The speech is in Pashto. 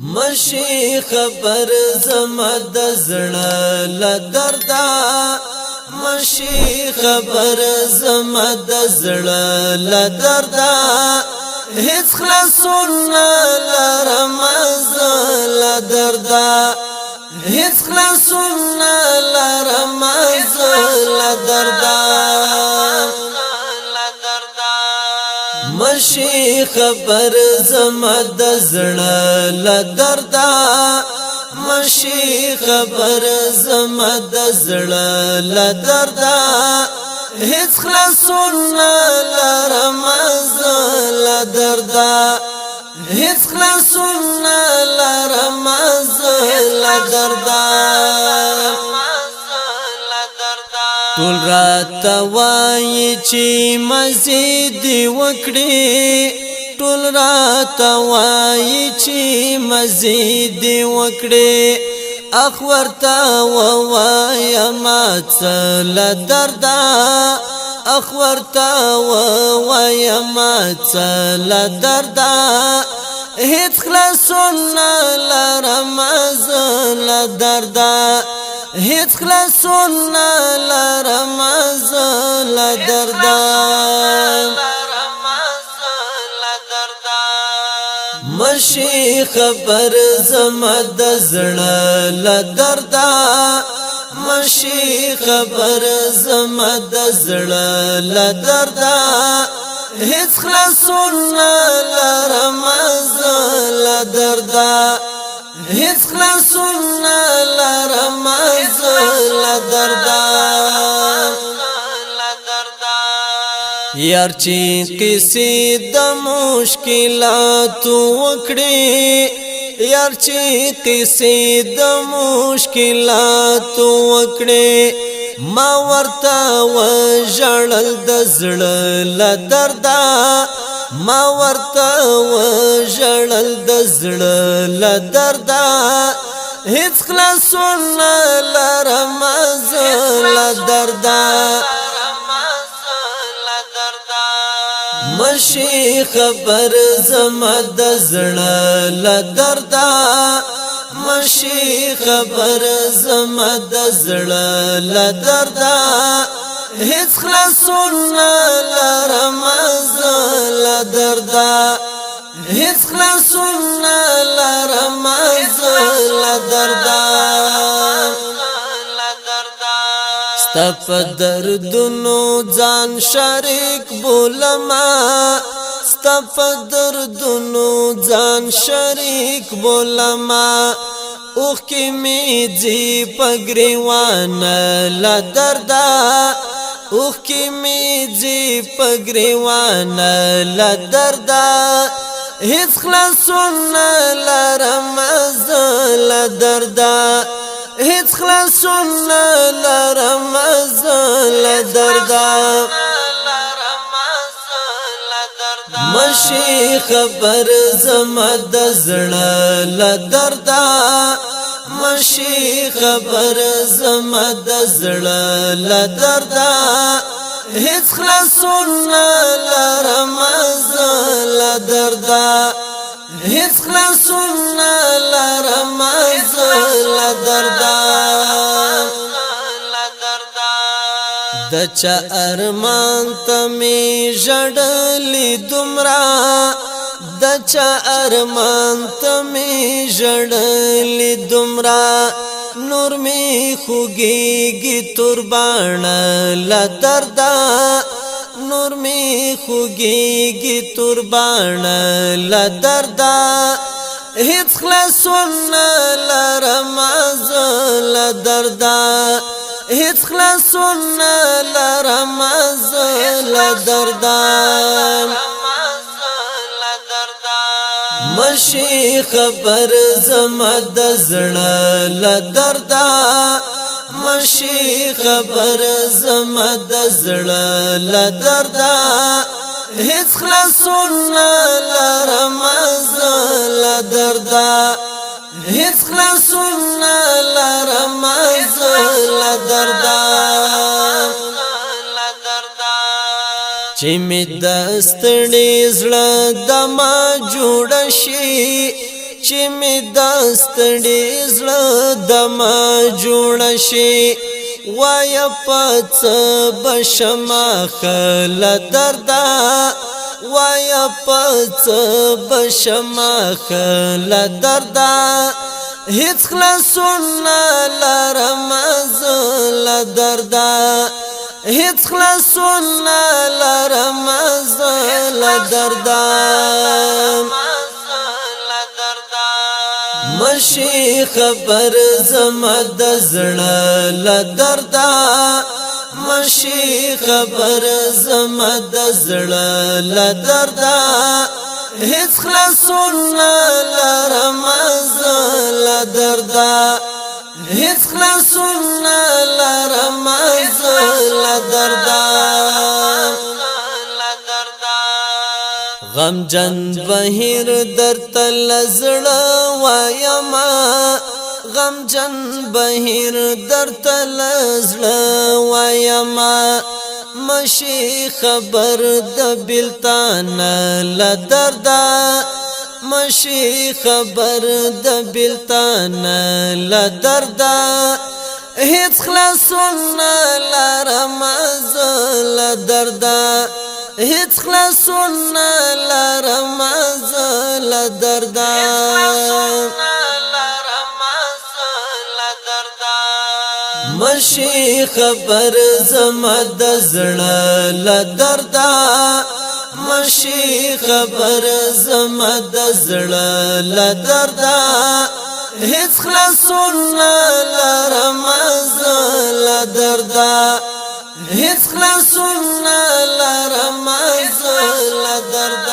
مشي خبر زما د زړه له دردا مشي خبر زما د زړه له دردا هیڅ خلاصون لرم له دردا هیڅ خلاصون لرم له دردا مشي خبر زما د زړه له دردا مشي خبر زما د زړه له دردا هیڅ خلاصون لرم له دردا هیڅ خلاصون لرم له دردا ټول رات وای چې مزید وکړي ټول رات وای چې مزید وکړي اخورتا وای ما څل دردا اخورتا وای ما څل دردا هیڅ خلاصون لرم له دردا هیڅ خلاصون لرم له دردا مشي خبر زما د زړه له دردا مشي خبر زما د زړه له دردا هیڅ خلاصون لرم له دردا هیڅ خلاصون لرم له دردا یار چې قصې د مشکلات وکړي یار چې قصې د مشکلات وکړي ما ورته وژړل د زړه له دردا ما ورته وژړل د زړه له دردا هیڅ خلاصون لرم له دردا مشي خبر زما د زړه له دردا مشي خبر زما د زړه له دردا هیڅ خلاصون لرم له دردا هیڅ خلاصون لرم له دردا ستا په دردونو ځان شریک بولما ستا په دردونو ځان شریک بولما اوښکې مې ځي په ګریوانه له دردا اوښکې مې ځي په ګریوانه له دردا هیڅ خلاصون لرم له دردا هیڅ خلاصون لرم له دردا مشي خبر زما د زړه له دردا مشي خبر زما د زړه له دردا هیڅ خلاصون لرم له دردا هیڅ خلاصون لرم له دردا د چا ارمان ته می ژړلې دومره د چا ارمان ته می ژړلې دومره نور می خوږیږي تربانه له دردا نور می خوږیږي تربانه له دردا هیڅ خلاصون لرم له دردا هیڅ خلاصون لرم له دردا مشي خبر زما د زړه له دردا مشي خبر زما د زړه له دردا هیڅ خلاصون لرم له دردا هیڅ خلاصون لرم له دردا چې می د ستړي زړه د ما جوړ شي چې می دستړې زړه دما جوړ شي وای پڅ بشما خل دردا وای پڅ بشما خل دردا هیڅ خلاصون لرم زل دردا هیڅ خلاصون لرم زل دردا مشي خبر زما د زړه ل دردا مشي خبر زما د زړه ل دردا هیڅ خلاصون لرم زل دردا هیڅ خلاصون لرم زل دردا غم جن بهیر در تل زړه وایما غم جن بهیر در تل زړه وایما مشي خبر د بلتان ل دردا مشي خبر د بلتان ل دردا هیڅ خلاصون لرم زل دردا هیڅ خلاصون لرم زل دردا مشي خبر زما د زړه ل دردا مشي خبر زما د زړه ل دردا هیڅ خلاصون لرم زل دردا هیڅ خلاصون لرم زل دردا